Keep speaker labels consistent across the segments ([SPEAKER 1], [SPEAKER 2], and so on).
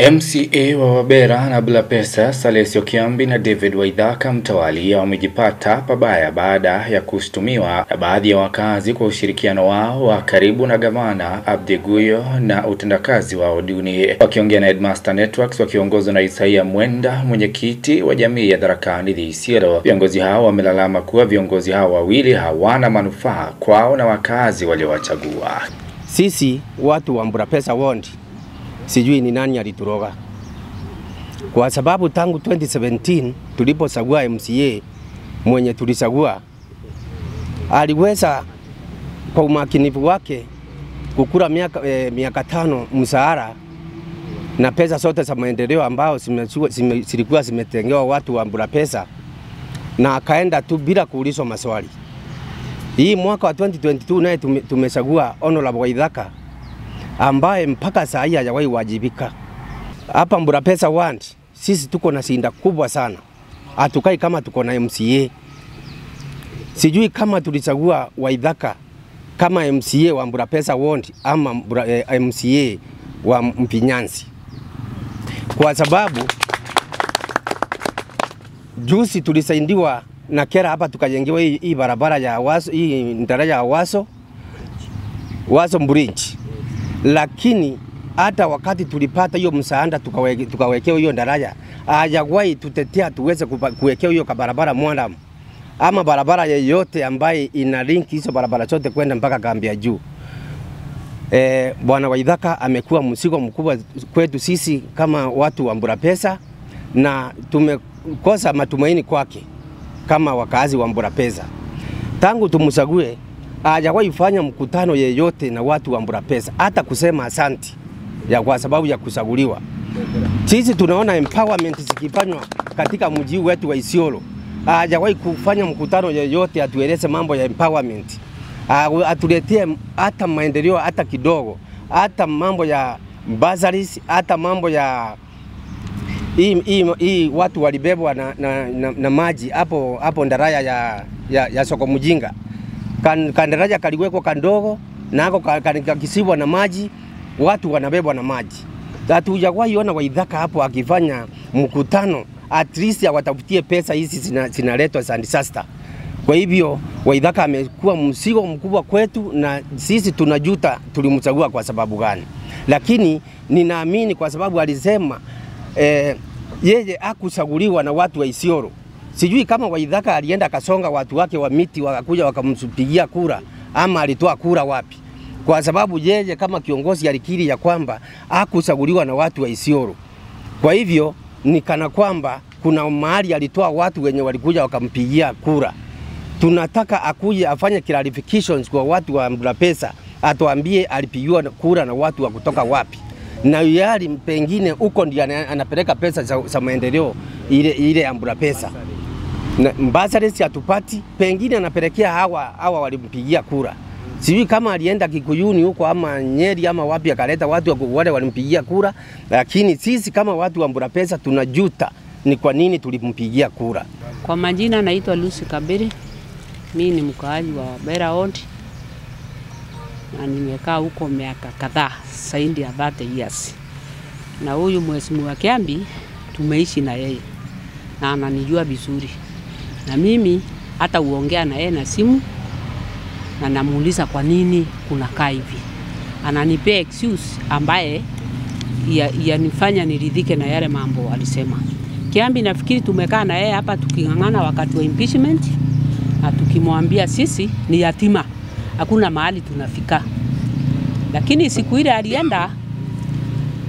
[SPEAKER 1] MCA wa Wabera na Bulapesa Salesio Kiambi na David Waithaka Mtawalia wamejipata pabaya baada ya kushtumiwa na baadhi ya wakazi kwa ushirikiano wao wa karibu na gavana Abdi Guyo na utendakazi wao duni. Wakiongea na Headmaster Networks wakiongozwa na Isaia Mwenda, mwenyekiti wa jamii ya Tharaka Nithi Isiolo, viongozi hao wamelalama kuwa viongozi hao wawili hawana manufaa kwao na wakazi waliowachagua.
[SPEAKER 2] Sisi watu wa Bulapesa Ward sijui ni nani alituroga, kwa sababu tangu 2017 tulipochagua MCA mwenye tulichagua aliweza kwa umakinifu wake kukura miaka 5 msahara na pesa zote za maendeleo ambao zilikuwa zimetengewa watu wa Bulapesa, na akaenda tu bila kuulizwa maswali. Hii mwaka wa 2022 naye tumechagua Honorable Waithaka ambaye mpaka saa hii hajawahi wajibika. Hapa Bulapesa Ward sisi tuko na shinda kubwa sana. Hatukai kama tuko na MCA. Sijui kama tulichagua Waithaka kama MCA wa Bulapesa Ward ama MCA wa Mpinyansi. Kwa sababu juzi tulisaidiwa na kera hapa tukajengewa hii barabara ya Waso, hii daraja ya Waso Bridge. Lakini hata wakati tulipata hiyo msaada tukawekewa hiyo daraja, hajawahi tutetea tuweze kuwekewa hiyo barabara mwandam ama barabara yoyote ambaye ina link hizo barabara zote kwenda mpaka kambi ya juu. Bwana Waithaka amekuwa mzigo mkubwa kwetu sisi kama watu wa Bulapesa, na tumekosa matumaini kwake kama wakazi wa Bulapesa. Tangu tumchague hajawahi fanya mkutano yeyote na watu wa Bulapesa, hata kusema asante ya kwa sababu ya kuchaguliwa. Sisi tunaona empowerment zikifanywa katika mji wetu wa Isiolo. Hajawahi kufanya mkutano yeyote atueleze mambo ya empowerment. Atuletee hata maendeleo hata kidogo, hata mambo ya bursaries, hata mambo ya hii watu walibebwa na maji hapo ndaraja ya Soko Mujinga. Kandaraja kaliwekwa kandogo na hako kakisibwa na maji, watu wanabebwa na maji. Hatujawahi ona Waithaka hapo akifanya mkutano at least watafutie pesa hizi zinaletwa za disaster. Kwa hivyo Waithaka amekuwa mzigo mkubwa kwetu, na sisi tunajuta tulimchagua kwa sababu gani. Lakini ninaamini kwa sababu alisema yeye hakuchaguliwa na watu wa Isiolo. Sijui kama Waithaka alienda kasonga watu wake wa miti wakakuja wakampigia kura ama alitoa kura wapi, kwa sababu yeye kama kiongozi alikiri ya kwamba hakuchaguliwa na watu wa Isiolo. Kwa hivyo ni kana kwamba kuna mahali alitoa watu wenye walikuja wakampigia kura. Tunataka akuje afanye clarifications kwa watu wa Bulapesa, atuambie alipigiwa kura na watu wa kutoka wapi, na yali pengine huko ndiye anapeleka pesa za maendeleo ile ya Bulapesa. Bursaries atupati, pengine anapelekea hawa walimpigia kura. Sijui kama alienda Kikuyuni huko ama Nyeri ama wapi akaleta watu wale walimpigia kura, lakini sisi kama watu wa Bulapesa tunajuta ni kwa nini tulimpigia kura.
[SPEAKER 3] Kwa majina naitwa Lucy Kabiri. Mimi ni mkaaji wa Wabera Ward na nimekaa huko miaka kadhaa, zaidi ya 30 years. Na huyu Mheshimiwa Kiambi tumeishi na yeye na ananijua vizuri. Na mimi hata uongea na yeye na simu na namuuliza kwa nini kunakaa hivi. Ananipea excuse ambaye yanifanya niridhike na yale mambo alisema. Kiambi nafikiri tumekaa na yeye hapa tukingangana wakati wa impeachment, na tukimwambia sisi ni yatima, hakuna mahali tunafika. Lakini siku ile alienda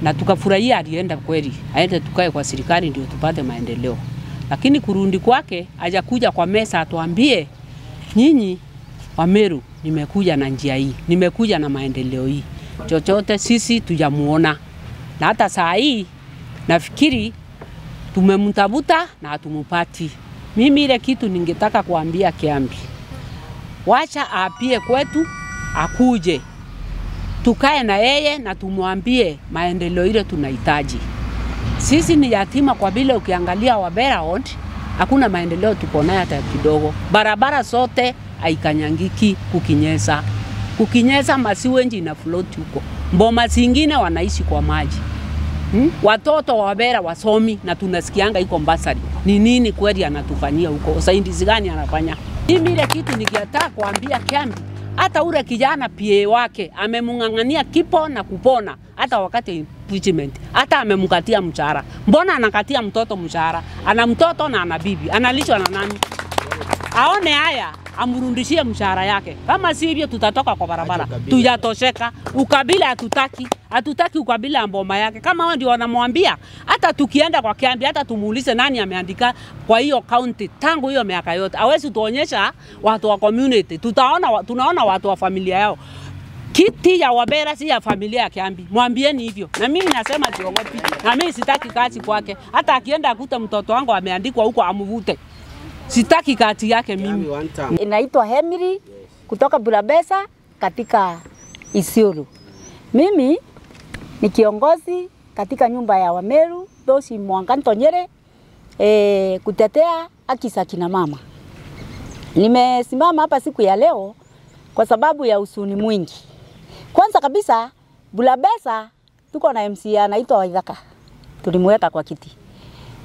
[SPEAKER 3] na tukafurahia, alienda kweli, aende tukae kwa serikali ndio tupate maendeleo. Lakini kurundi kwake hajakuja kwa mesa atuambie nyinyi wa Meru nimekuja na njia hii, nimekuja na maendeleo hii. Chochote sisi tujamuona. Na hata saa hii nafikiri tumemtafuta na hatumupati. Mimi ile kitu ningetaka kuambia Kiambi, wacha aapie kwetu, akuje tukae na yeye na tumwambie maendeleo ile tunahitaji. Sisi ni yatima kwa vile ukiangalia Wabera Ward hakuna maendeleo tuko nayo hata kidogo. Barabara zote haikanyangiki kukinyesa. Kukinyesa masiwenji ina float huko. Mboma zingine wanaishi kwa maji. Watoto wa Wabera wasomi na tunasikianga iko Mbasari. Ni nini kweli anatufanyia huko? Usaidizi gani anafanya? Mimi ile kitu nikiataka kuambia Kiambi, hata ule kijana PA wake amemungangania kipo na kupona hata wakati impeachment. Hata amemkatia mshahara. Mbona anakatia mtoto mshahara? Ana mtoto na ana bibi. Analishwa na nani? Aone haya, amrudishie mshahara yake. Kama si hivyo tutatoka kwa barabara. Tujatosheka. Ukabila hatutaki. Hatutaki ukabila ya mboma yake. Kama wao ndio wanamwambia, hata tukienda kwa Kiambi, hata tumuulize nani ameandika kwa hiyo county tangu hiyo miaka yote. Hawezi tuonyesha watu wa community. Tunaona watu wa familia yao. Kiti ya Wabera si ya familia ya Kiambi. Mwambieni hivyo. Na mimi nasema siogopi. Na mimi sitaki kazi kwake. Hata akienda akuta mtoto wangu ameandikwa huko amvute. Sitaki kati yake mimi.
[SPEAKER 4] Inaitwa Hemiri kutoka Bulabesa katika Isiolo. Mimi ni kiongozi katika nyumba ya Wameru, Dosi Mwanganto Nyere, kutetea haki za kina mama. Nimesimama hapa siku ya leo kwa sababu ya usuni mwingi. Kwanza kabisa, Bulabesa tuko na MC anaitwa Waithaka. Tulimweka kwa kiti.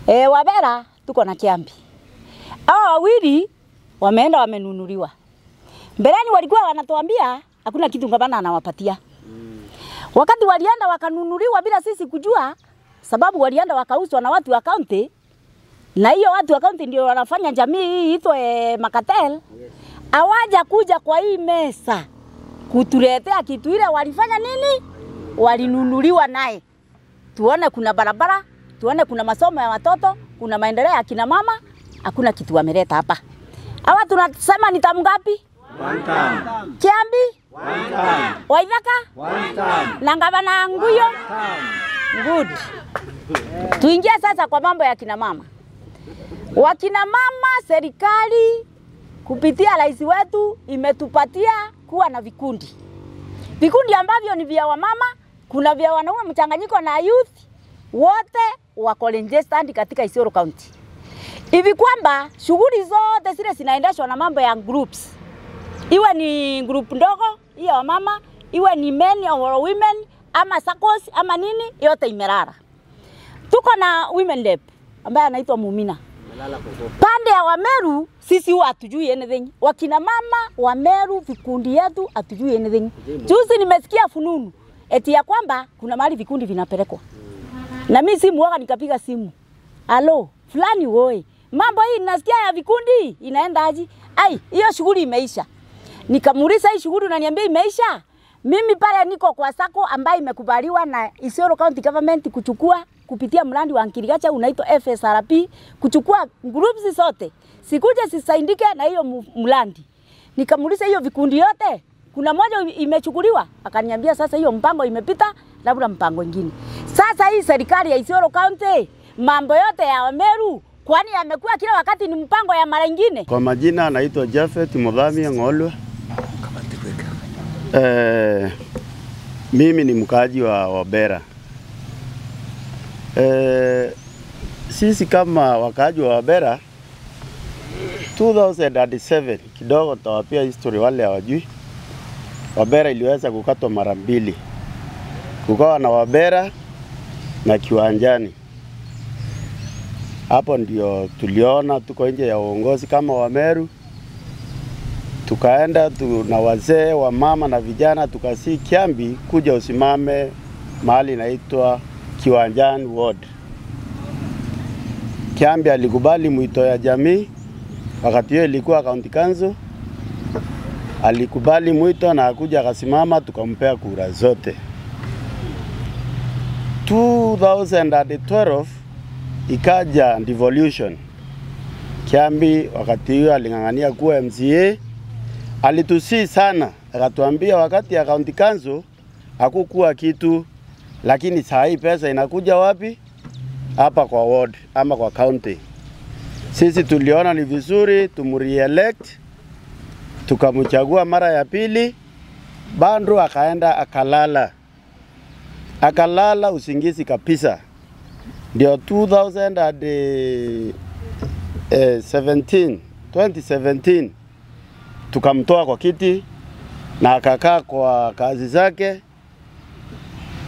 [SPEAKER 4] Wabera tuko na Kiambi. Hao wawili wameenda wamenunuliwa. Mbeleni walikuwa wanatuambia hakuna kitu ngabana anawapatia. Wakati walienda wakanunuliwa bila sisi kujua, sababu walienda wakauzwa na watu wa county, na hiyo watu wa county ndio wanafanya jamii hii itwe makatel. Hawaja kuja kwa hii mesa kutuletea kitu ile walifanya nini? Walinunuliwa naye. Tuone kuna barabara, tuone kuna masomo ya watoto, kuna maendeleo ya kina mama, hakuna kitu wameleta hapa. Hawa tunasema ni tamu ngapi?
[SPEAKER 5] 1 time.
[SPEAKER 4] Kiambi?
[SPEAKER 5] 1 time.
[SPEAKER 4] Waithaka?
[SPEAKER 5] 1 time.
[SPEAKER 4] Na Gavana Nguyo? Good. Tuingie sasa kwa mambo ya kina mama. Wakina mama, serikali kupitia rais wetu imetupatia kuwa na vikundi. Vikundi ambavyo ni vya wamama, kuna vya wanaume mchanganyiko na youth, wote wako registered katika Isiolo County. Hivi kwamba shughuli zote zile zinaendeshwa na mambo ya groups. Iwe ni group ndogo, hiyo wamama, iwe ni men or women, ama SACCOS, ama nini, yote imerara. Tuko na women rep ambaye anaitwa Mumina. Pande ya Wameru sisi huwa hatujui anything. Wakina mama Wameru vikundi yetu hatujui anything. Juzi nimesikia fununu eti ya kwamba kuna mahali vikundi vinapelekwa. Na mimi simu waka nikapiga simu. Halo, fulani woi. Mambo hii nasikia ya vikundi inaenda aje? Ai, hiyo shughuli imeisha. Nikamuuliza hii shughuli unaniambia imeisha? Mimi pale niko kwa SACCO ambayo imekubaliwa na Isiolo County Government kuchukua kupitia mradi wa Nkirigacha unaitwa FSRP, kuchukua groups zote. Sikuje sisaidike na hiyo mradi. Nikamuuliza hiyo vikundi yote kuna moja imechukuliwa? Akaniambia sasa hiyo mpango imepita, labda mpango mwingine. Sasa hii serikali ya Isiolo County mambo yote ya Wameru kwani yamekuwa kila wakati ni mpango ya mara nyingine?
[SPEAKER 6] Kwa majina anaitwa Jafet Mudhami Ngolwe. Mimi ni mkaaji wa Wabera. Sisi kama wakaaji wa Wabera 2007 kidogo tawapia history wale hawajui. Wabera iliweza kukatwa mara 2. Kukawa na Wabera na Kiwanjani. Hapo ndio tuliona tuko nje ya uongozi kama Wameru. Tukaenda na wazee wa mama na vijana tukasi Kiambi kuja usimame mahali inaitwa Kiwanjani Ward. Kiambi alikubali mwito ya jamii, wakati hiyo ilikuwa county council. Alikubali mwito na akuja akasimama tukampea kura zote. 2012 ikaja devolution. Kiambi wakati hiyo alingangania kuwa MCA. Alitusii sana, akatuambia wakati ya county council hakukuwa kitu, lakini saa hii pesa inakuja wapi? Hapa kwa ward ama kwa county. Sisi tuliona ni vizuri tumreelect, tukamchagua mara ya pili. Bandru akaenda akalala usingizi kabisa. Ndio 2017 tukamtoa kwa kiti na akakaa kwa kazi zake.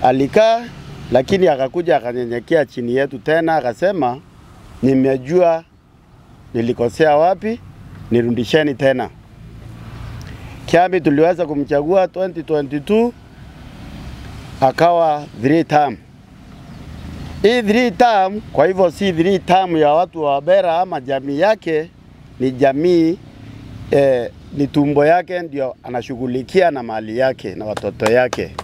[SPEAKER 6] Alikaa lakini akakuja akanyenyekea chini yetu tena, akasema nimejua nilikosea wapi, nirudisheni tena. Kiambi tuliweza kumchagua 2022, akawa 3 term. Hii 3 term, kwa hivyo si 3 term ya watu wa Wabera ama jamii yake, ni jamii ni tumbo yake ndio anashughulikia na mali yake na watoto yake.